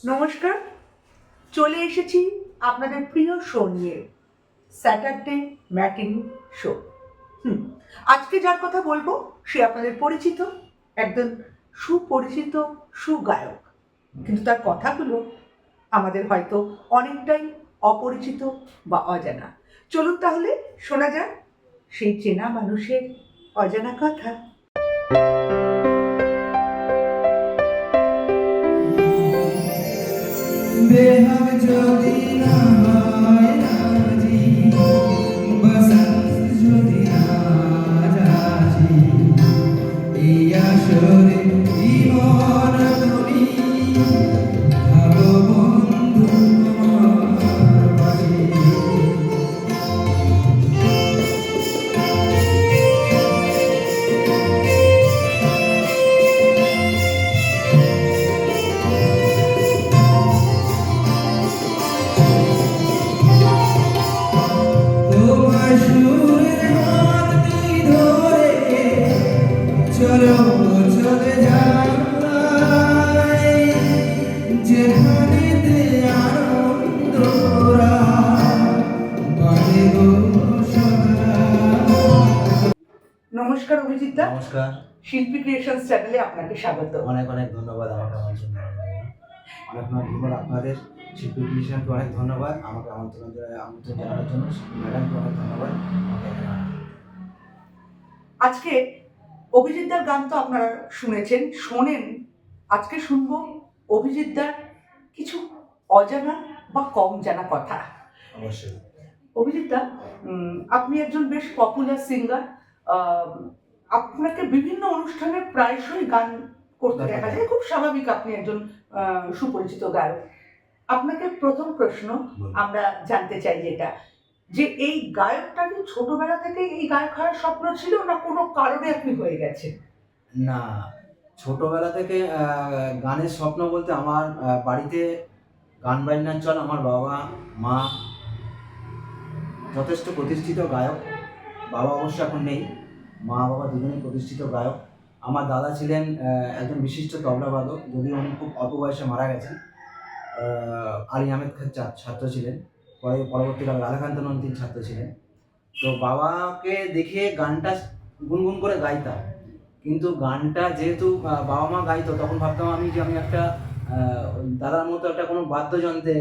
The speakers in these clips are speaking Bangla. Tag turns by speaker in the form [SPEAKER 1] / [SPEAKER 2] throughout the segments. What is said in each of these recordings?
[SPEAKER 1] নমস্কার, চলে এসেছি আপনাদের প্রিয় শো নিয়ে, স্যাটারডে ম্যাটিনি শো। আজকে যার কথা বলবো সে আপনাদের পরিচিত, একজন সুপরিচিত সুগায়ক, কিন্তু তার কথাগুলো আমাদের হয়তো অনেকটাই অপরিচিত বা অজানা। চলুন তাহলে শোনা যাক সেই চেনা মানুষের অজানা কথা।
[SPEAKER 2] बेहद যদি না হয় রাজি, বসন্ত যদি না যাজি, এই আসরে জীবন তুমি ভালো বন্ধু আমার পাশে। তোমার সুরের হাতটি ধরে চলো চলে যাই, যেখানেতে আনন্দরা বাজে গো সদা।
[SPEAKER 1] নমস্কার অভিজিৎ দা,
[SPEAKER 3] নমস্কার,
[SPEAKER 1] শিল্পী ক্রিয়েশনস চ্যানেলে আপনাকে স্বাগত।
[SPEAKER 3] অনেক অনেক ধন্যবাদ আমাকে আমন্ত্রণ করার জন্য। অনেক অনেক ধন্যবাদ আপনাদের শিল্পী ক্রিয়েশনকে অনেক ধন্যবাদ আমাকে আমন্ত্রণ জানানোর জন্য। ম্যাডামকে অনেক ধন্যবাদ আমাকে এখানে আনার জন্য।
[SPEAKER 1] আজকে অভিজিৎদার গান তো আপনারা শুনেছেন, শোনেন। আজকে শুনবো অভিজিৎদার কিছু অজানা বা কম জানা কথা।
[SPEAKER 3] অবশ্যই।
[SPEAKER 1] অভিজিৎদা, আপনি একজন বেশ পপুলার সিঙ্গার। আপনাকে বিভিন্ন অনুষ্ঠানে প্রায়শই গান করতে দেখা যায়, খুব স্বাভাবিক, আপনি একজন সুপরিচিত গায়ক। আপনাকে প্রথম প্রশ্ন আমরা জানতে চাই যেটা, যে এই গায়কটা কি ছোটবেলা থেকে এই গায়ক হওয়ার স্বপ্ন ছিল, না কোনো কারণে আপনি হয়ে গেছেন?
[SPEAKER 3] না, ছোটবেলা থেকে গানের স্বপ্ন বলতে আমার বাড়িতে গান বাজনার চল। আমার বাবা মা যথেষ্ট প্রতিষ্ঠিত গায়ক। বাবা অবশ্য এখন নেই, মা বাবা দুজনেই প্রতিষ্ঠিত গায়ক। আমার দাদা ছিলেন একজন বিশিষ্ট তবলাবাদক, যদিও উনি খুব অল্প বয়সে মারা গেছেন। আলী আহমেদ খান ছাত্র ছিলেন, পরবর্তীকালে রাধাকান্ত নন্দির ছাত্র ছিলেন। তো বাবাকে দেখে গানটা গুনগুন করে গাইতাম, কিন্তু গানটা যেহেতু বাবা মা গাইতো, তখন ভাবতাম আমি যে আমি একটা ওই দাদার মতো একটা কোনো বাদ্যযন্ত্রে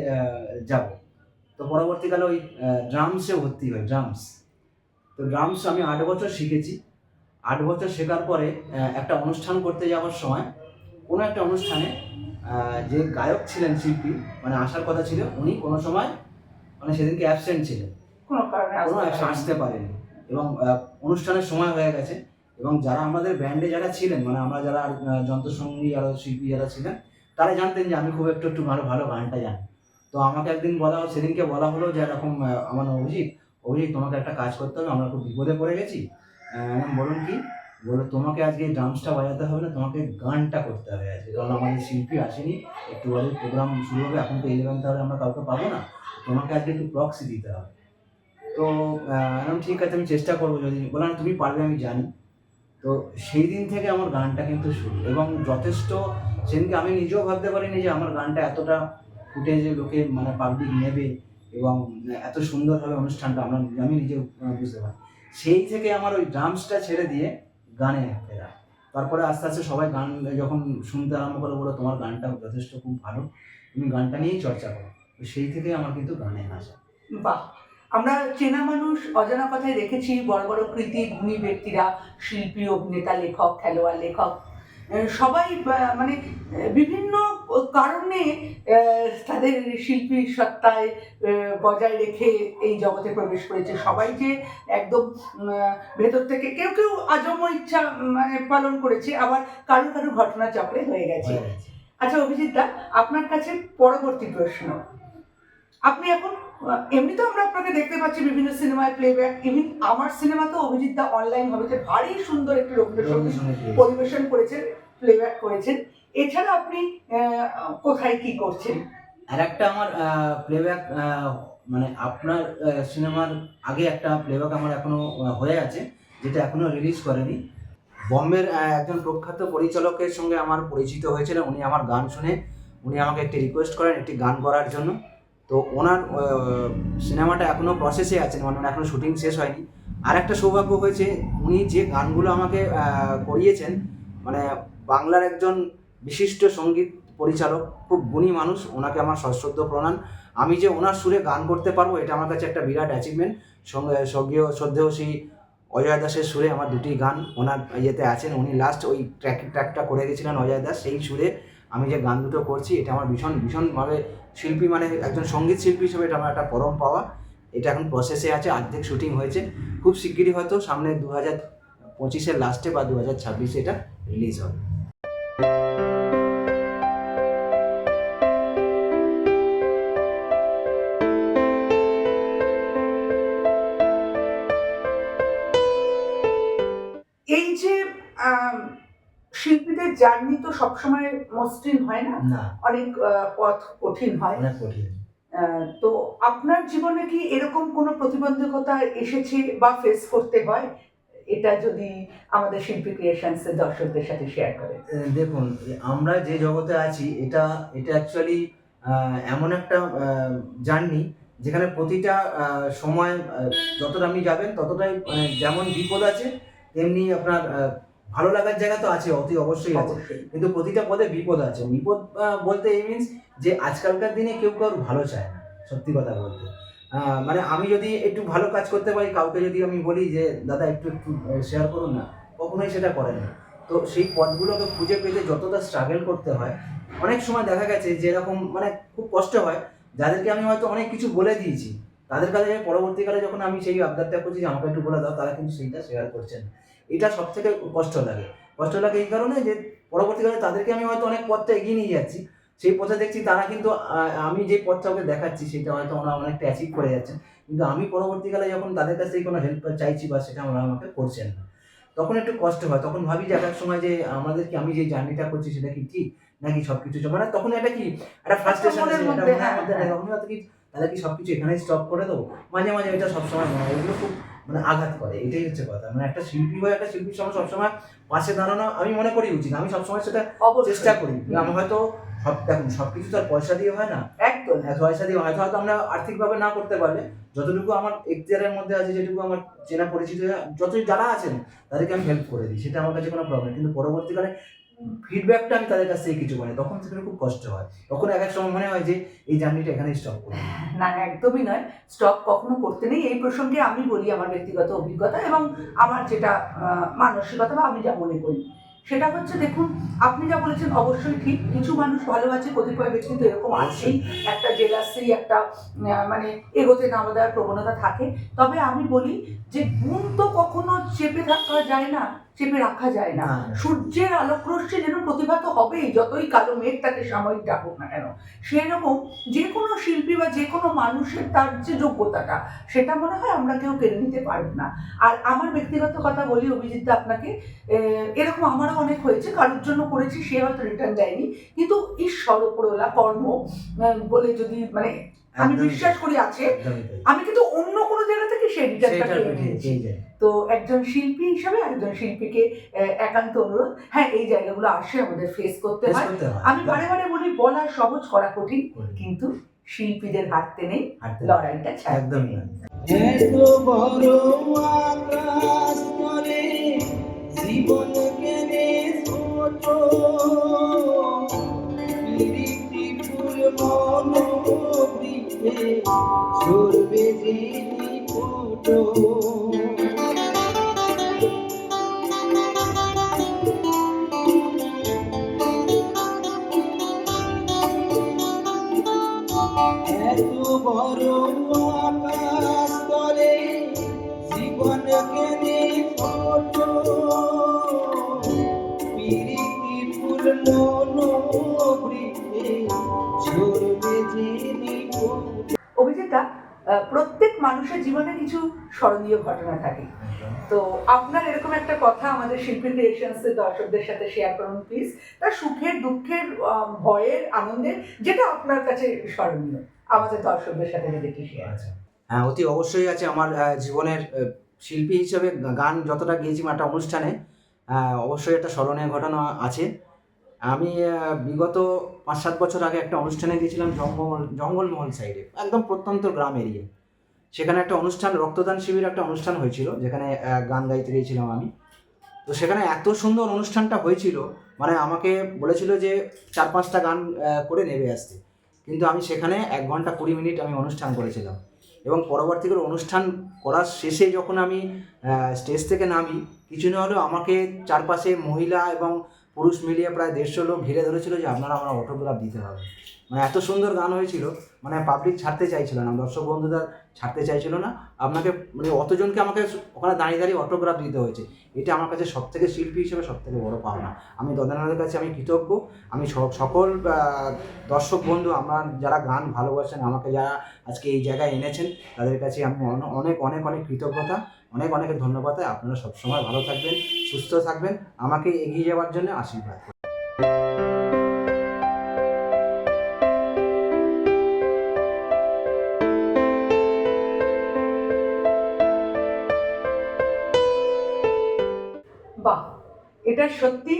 [SPEAKER 3] যাব। তো পরবর্তীকালে ওই ড্রামসে ভর্তি হয়, ড্রামস। তো ড্রামস আমি 8 বছর শিখেছি। 8 বছর শেখার পরে একটা অনুষ্ঠান করতে যাওয়ার সময়, কোনো একটা অনুষ্ঠানে যে গায়ক ছিলেন, শিল্পী মানে আসার কথা ছিল, উনি কোনো সময় মানে সেদিনকে অ্যাবসেন্ট ছিলেন,
[SPEAKER 1] কোনো কারণে
[SPEAKER 3] আসতে পারেনি। এবং অনুষ্ঠানের সময় হয়ে গেছে, এবং যারা আমাদের ব্যান্ডে যারা ছিলেন, মানে আমরা যারা যন্ত্রসঙ্গী আর শিল্পী যারা ছিলেন, তারা জানতেন যে আমি খুব একটু ভালো ভালো গানটা জানি। তো আমাকে একদিন সেদিনকে বলা হলো যে এরকম আমার অভিজিৎ, তোমাকে একটা কাজ করতে হবে, আমরা খুব বিপদে পড়ে গেছি। বলুন কি? বললো তোমাকে আজকে এই ড্রামসটা বাজাতে হবে না, তোমাকে গানটা করতে হবে আজকে, কারণ আমাদের শিল্পী আসেনি, একটু পরে প্রোগ্রাম শুরু হবে, এখন তো 11th আওয়ারে আমরা কাউকে পাবো না, তোমাকে আজকে একটু প্রক্সি দিতে হবে। তো ঠিক আছে, আমি চেষ্টা করবো। যদি বললাম তুমি পারবে, আমি জানি। তো সেই দিন থেকে আমার গানটা কিন্তু শুরু, এবং যথেষ্ট সেদিনকে আমি নিজেও ভাবতে পারিনি যে আমার গানটা এতটা ফুটেজে লোকে মানে পাবলিক নেবে, এবং এত সুন্দর হবে অনুষ্ঠানটা আমি নিজেও বুঝতে পারি। সেই থেকে আমার ওই ড্রামসটা ছেড়ে দিয়ে গানে ফেরা। তারপরে আস্তে আস্তে সবাই গান যখন শুনতে আরম্ভ করে, বলো তোমার গানটা যথেষ্ট খুব ভালো, তুমি গানটা নিয়েই চর্চা করো। তো সেই থেকেই আমার কিন্তু গানে আসা।
[SPEAKER 1] বাহ! আমরা চেনা মানুষ অজানা কথায় দেখেছি বড় বড় কৃতি গুণী ব্যক্তিরা, শিল্পী, অভিনেতা, লেখক, খেলোয়াড়, লেখক, সবাই মানে বিভিন্ন কারণে তাদের শিল্পী সত্তায় বজায় রেখে এই জগতে প্রবেশ করেছে। সবাই যে একদম ভেতর থেকে, কেউ কেউ আজন্ম ইচ্ছা মানে পালন করেছে, আবার কারো কারো ঘটনাচক্রে হয়ে গেছে। আচ্ছা অভিজিৎ দা, আপনার কাছে পরবর্তী প্রশ্ন। আপনি এখন এমনি তো আমরা আপনাকে দেখতে পাচ্ছি বিভিন্ন সিনেমায় প্লেব্যাক, ইভেন আমার সিনেমাতেও অভিজিৎ দা অনলাইন ভাবে ভারী সুন্দর একটি রবীন্দ্রসঙ্গীত পরিবেশন করেছেন, প্লেব্যাক করেছেন। এছাড়া আপনি কোথায় কি করছেন?
[SPEAKER 3] আর একটা আমার প্লেব্যাক, মানে আপনার সিনেমার আগে একটা প্লেব্যাক আমার এখনো হয়ে আছে, যেটা এখনো রিলিজ করেনি। বম্বের একজন প্রখ্যাত পরিচালকের সঙ্গে আমার পরিচিত হয়েছিল। উনি আমার গান শুনে উনি আমাকে একটি রিকোয়েস্ট করেন একটি গান করার জন্য। তো ওনার সিনেমাটা এখনও প্রসেসে আছে, মানে এখনও শুটিং শেষ হয়নি। আর একটা সৌভাগ্য হয়েছে, উনি যে গানগুলো আমাকে করিয়েছেন, মানে বাংলার একজন বিশিষ্ট সঙ্গীত পরিচালক, খুব গুণী মানুষ, ওনাকে আমার সশ্রদ্ধ প্রণাম। আমি যে ওনার সুরে গান করতে পারবো এটা আমার কাছে একটা বিরাট অ্যাচিভমেন্ট। সঙ্গে স্বর্গীয় শ্রদ্ধেয় শ্রী অজয় দাসের সুরে আমার দুটি গান ওনার ইয়েতে আছেন। উনি লাস্ট ওই ট্র্যাকটা করে গেছিলেন অজয় দাস, সেই সুরে আমি যে গান দুটো করছি এটা আমার ভীষণভাবে শিল্পী, মানে একজন সঙ্গীত শিল্পী হিসেবে এটা আমার একটা পরম পাওয়া। এটা এখন প্রসেসে আছে, অর্ধেক শুটিং হয়েছে, খুব শিগগিরই হয়তো সামনে 2025-এর লাস্টে বা 2026-এ এটা রিলিজ হবে।
[SPEAKER 1] এই যে শিল্পীদের জার্নি তো সবসময় মসৃণ হয় না,
[SPEAKER 3] না,
[SPEAKER 1] অনেক পথ কঠিন হয়।
[SPEAKER 3] অনেক কঠিন।
[SPEAKER 1] তো আপনার জীবনে কি এরকম কোনো প্রতিবন্ধকতা এসেছে বা ফেস করতে হয়? এটা যদি আমাদের শিল্পী ক্রিয়েশনসের দর্শকদের সাথে শেয়ার করেন।
[SPEAKER 3] দেখুন, আমরা যে জগতে আছি এটা অ্যাকচুয়ালি এমন একটা জার্নি যেখানে প্রতিটা সময় যতটা আপনি যাবেন ততটাই যেমন বিপদ আছে তেমনি আপনার ভালো লাগার জায়গা তো আছে, অতি অবশ্যই আছে, কিন্তু প্রতিটা পদে বিপদ আছে। বিপদ বলতে এই মিনস যে আজকালকার দিনে কেউ কারোর ভালো চায় না, সত্যি কথা বলতে। মানে আমি যদি একটু ভালো কাজ করতে পারি, কাউকে যদি আমি বলি যে দাদা একটু শেয়ার করুন না, কখনোই সেটা করেন না। তো সেই পথগুলোকে খুঁজে পেতে যতটা স্ট্রাগল করতে হয়, অনেক সময় দেখা গেছে যে এরকম মানে খুব কষ্ট হয়, যাদেরকে আমি হয়তো অনেক কিছু বলে দিয়েছি, তাদের কাছে পরবর্তীকালে যখন আমি সেই আবদারটা করছি যে আমাকে একটু বলে দাও, তারা কিন্তু সেইটা শেয়ার করছেন। এটা সব থেকে কষ্ট লাগে এই কারণে যে পরবর্তীকালে তাদেরকে আমি হয়তো অনেক পথটা এগিয়ে নিয়ে যাচ্ছি, সেই পথে দেখছি তারা কিন্তু আমি যে পথটা ওকে দেখাচ্ছি সেটা হয়তো ওরা অনেকটা অ্যাচিভ করে যাচ্ছেন, কিন্তু আমি পরবর্তীকালে যখন তাদের কাছ থেকে কোনো হেল্প চাইছি বা সেটা ওরা আমাকে করছেন না, তখন একটু কষ্ট হয়। তখন ভাবি যে এক সময় যে আমি যে জার্নিটা করছি সেটা কি ঠিক নাকি সবকিছু মানে তখন একটা কি একটা ফ্রাস্ট্রেশন তাহলে কি সবকিছু এখানেই স্টপ করে দেবো। মাঝে মাঝে এটা সবসময় এগুলো খুব মানে আঘাত করে, এটাই হচ্ছে কথা। মানে একটা শিল্পী হয়ে একটা শিল্পীর সঙ্গে সবসময় পাশে দাঁড়ানো আমি মনে করি উচিত, আমি সবসময় সেটা চেষ্টা করি। আমি হয়তো দেখুন সবকিছু তো আর পয়সা দিয়ে হয় না,
[SPEAKER 1] একদম
[SPEAKER 3] পয়সা দিয়ে হয়তো আমরা আর্থিকভাবে না করতে পারলে যতটুকু আমার এখতিয়ারের মধ্যে আছে, যেটুকু আমার চেনা পরিচিত যারা আছেন তাদেরকে আমি হেল্প করে দিই, সেটা আমার কাছে কোনো প্রবলেম। কিন্তু পরবর্তীকালে ফিডব্যাকটা আমি তাদের কাছ থেকে কিছু পাই, তখন সেটা খুব কষ্ট হয়। তখন এক সময় মনে হয় যে এই জার্নিটা এখানেই স্টপ করি।
[SPEAKER 1] না, একদমই নয়, স্টপ কখনো করতে নেই। এই প্রসঙ্গে আমি বলি আমার ব্যক্তিগত অভিজ্ঞতা এবং আমার যেটা মানসিকতা বা আমি যা মনে করি সেটা হচ্ছে, দেখুন আপনি যা বলেছেন অবশ্যই ঠিক। কিছু মানুষ ভালো আছে, কতিপয় ব্যক্তি তো এরকম আছেই, একটা জেলাসি, একটা মানে এগোতে নামা দেওয়ার প্রবণতা থাকে। তবে আমি বলি যে গুণ তো কখনো চেপে থাকা যায় না, চেপে রাখা যায় না। সূর্যের আলোকরশ্মি যেন প্রতিভা তো হবেই, যতই কালো মেঘ তাকে সাময়িক ডাকুক না কেন। সেরকম যে কোনো শিল্পী বা যে কোনো মানুষের তার যে যোগ্যতাটা, সেটা মনে হয় আমরা কেউ কেড়ে নিতে পারব না। আর আমার ব্যক্তিগত কথা বলি অভিজিৎ আপনাকে, এরকম আমারও অনেক হয়েছে, কারোর জন্য করেছি, সে হয়তো রিটার্ন দেয়নি, কিন্তু ঈশ্বর ওপরওয়ালা কর্ম বলে যদি মানে আমি বিশ্বাস করি আছে, আমি কিন্তু অন্য কোনো জায়গা থেকে সেই রিটার্নটা পেয়েছি। তো একজন শিল্পী হিসাবে একজন শিল্পীকে একান্ত অনুরোধ, হ্যাঁ এই জায়গাগুলো আসে আমাদের ফেস করতে হয়। আমি বারে বারে বলি বলা সহজ, করা কঠিন, কিন্তু শিল্পীদের হারতে নেই, লড়াইটা ছাড়তে নেই।
[SPEAKER 2] এত বড় আকাশ তলে জীবন কেনে ছোট, পিরিতি ফুল মন বৃদ্ধে ঝরবে যে ফোটো। এত বড় আকাশ তলে জীবন কেনে ছোট, পিরিতি ফুল মন বৃদ্ধে ঝরবে যে ফোটো।
[SPEAKER 1] অভিজিৎদা, প্রত্যেক মানুষের জীবনে কিছু স্মরণীয় ঘটনা থাকে, তো আপনার এরকম একটা কথা আমাদের শিল্পী ক্রিয়েশনসের দর্শকদের সাথে শেয়ার করুন প্লিজ। তার সুখের, দুঃখের, ভয়ের, আনন্দের, যেটা আপনার কাছে স্মরণীয় আমাদের দর্শকদের সাথে যদি একটু শেয়ার।
[SPEAKER 3] হ্যাঁ, অতি অবশ্যই আছে। আমার জীবনের শিল্পী হিসেবে গান যতটা গিয়েছি একটা অনুষ্ঠানে, অবশ্যই একটা স্মরণীয় ঘটনা আছে। আমি বিগত 5-7 বছর আগে একটা অনুষ্ঠানে গিয়েছিলাম জঙ্গলমহল সাইডে, একদম প্রত্যন্ত গ্রাম এরিয়া। সেখানে একটা অনুষ্ঠান, রক্তদান শিবির একটা অনুষ্ঠান হয়েছিল, যেখানে গান গাইতে গিয়েছিলাম আমি। তো সেখানে এত সুন্দর অনুষ্ঠানটা হয়েছিল, মানে আমাকে বলেছিল যে 4-5টা গান করে নেবে আসতে, কিন্তু আমি সেখানে 1 ঘন্টা 20 মিনিট আমি অনুষ্ঠান করেছিলাম। এবং পরবর্তী করে অনুষ্ঠান করার শেষে যখন আমি স্টেজ থেকে নামি, কিছু না হলেও আমাকে চারপাশে মহিলা এবং পুরুষ মিলিয়ে প্রায় 150 লোক ঘিরে ধরেছিল যে আপনারা আমার অটোগ্রাফ দিতে হবে। মানে এত সুন্দর গান হয়েছিল, মানে পাবলিক ছাড়তে চাইছিল না, দর্শক বন্ধুরা ছাড়তে চাইছিল না। আপনাকে মানে অতজনকে আমাকে ওখানে দাঁড়িয়ে দাঁড়িয়ে অটোগ্রাফ দিতে হয়েছে। এটা আমার কাছে সবথেকে শিল্পী হিসেবে সবথেকে বড় পাওনা। আমি দদানাদের কাছে আমি কৃতজ্ঞ। আমি সকল দর্শক বন্ধু, আমার যারা গান ভালোবাসেন, আমাকে যারা আজকে এই জায়গায় এনেছেন, তাদের কাছে আমি অনেক অনেক অনেক কৃতজ্ঞতা, অনেক অনেক ধন্যবাদ। আপনারা সবসময় ভালো থাকবেন, সুস্থ থাকবেন, আমাকে এগিয়ে যাওয়ার জন্য আশীর্বাদ করবেন।
[SPEAKER 1] বাহ, এটা সত্যি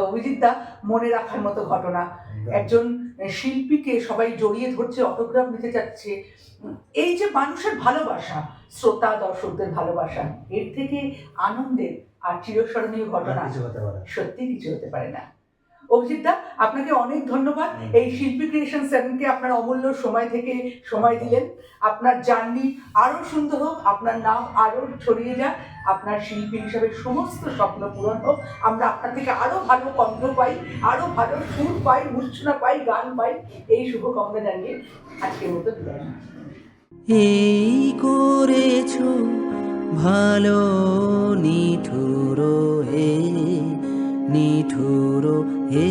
[SPEAKER 1] অভিজিৎ দা মনে রাখার মতো ঘটনা। একজন শিল্পীকে সবাই জড়িয়ে ধরছে, অটোগ্রাফ নিতে যাচ্ছে। এই যে মানুষের ভালোবাসা, শ্রোতা দর্শকদের ভালোবাসা, এর থেকে আনন্দের আর চিরস্মরণীয় ঘটনা সত্যি কিছু হতে পারে না। অভিজিৎ দা, আপনাকে অনেক ধন্যবাদ। এই শিল্পী ক্রিয়েশন 7কে আপনার অমূল্য সময় থেকে সময় দিলেন। আপনার জার্নি আরো সুন্দর হোক, আপনার নাম আরো ছড়িয়ে যাক, আপনার শিল্পী হিসাবে সমস্ত স্বপ্ন পূরণ হোক। আমরা আপনার থেকে আরো ভালো কণ্ঠ পাই, আরো ভালো সুর পাই, মূর্ছনা পাই, গান পাই, এই শুভকামনা জানিয়ে আজকের মতো বিদায়।
[SPEAKER 2] এই করেছো ভালো নিঠুর হে, নিঠুর হে,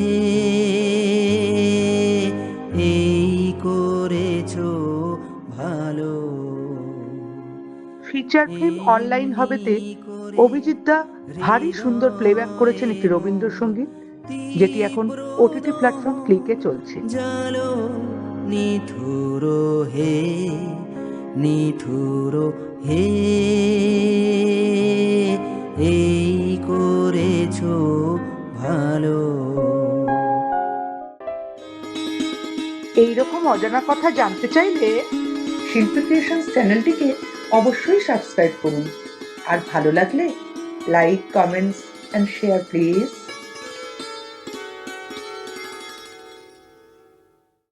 [SPEAKER 2] এই করেছো ভালো।
[SPEAKER 1] ফিচার ফিল্ম অনলাইন হবেতে অভিজিৎ দা ভারী সুন্দর প্লেব্যাক করেছেন একটি রবীন্দ্রসঙ্গীত, যেটি এখন ওটিটি প্ল্যাটফর্ম ক্লিকে চলছে।
[SPEAKER 2] জালো নিঠুর হে, নিঠুর হে, এই করেছো ভালো।
[SPEAKER 1] এইরকম অজানা কথা জানতে চাইলে শিল্পী ক্রিয়েশনস চ্যানেলটিকে অবশ্যই সাবস্ক্রাইব করুন। আর ভালো লাগলে like, comments and share please.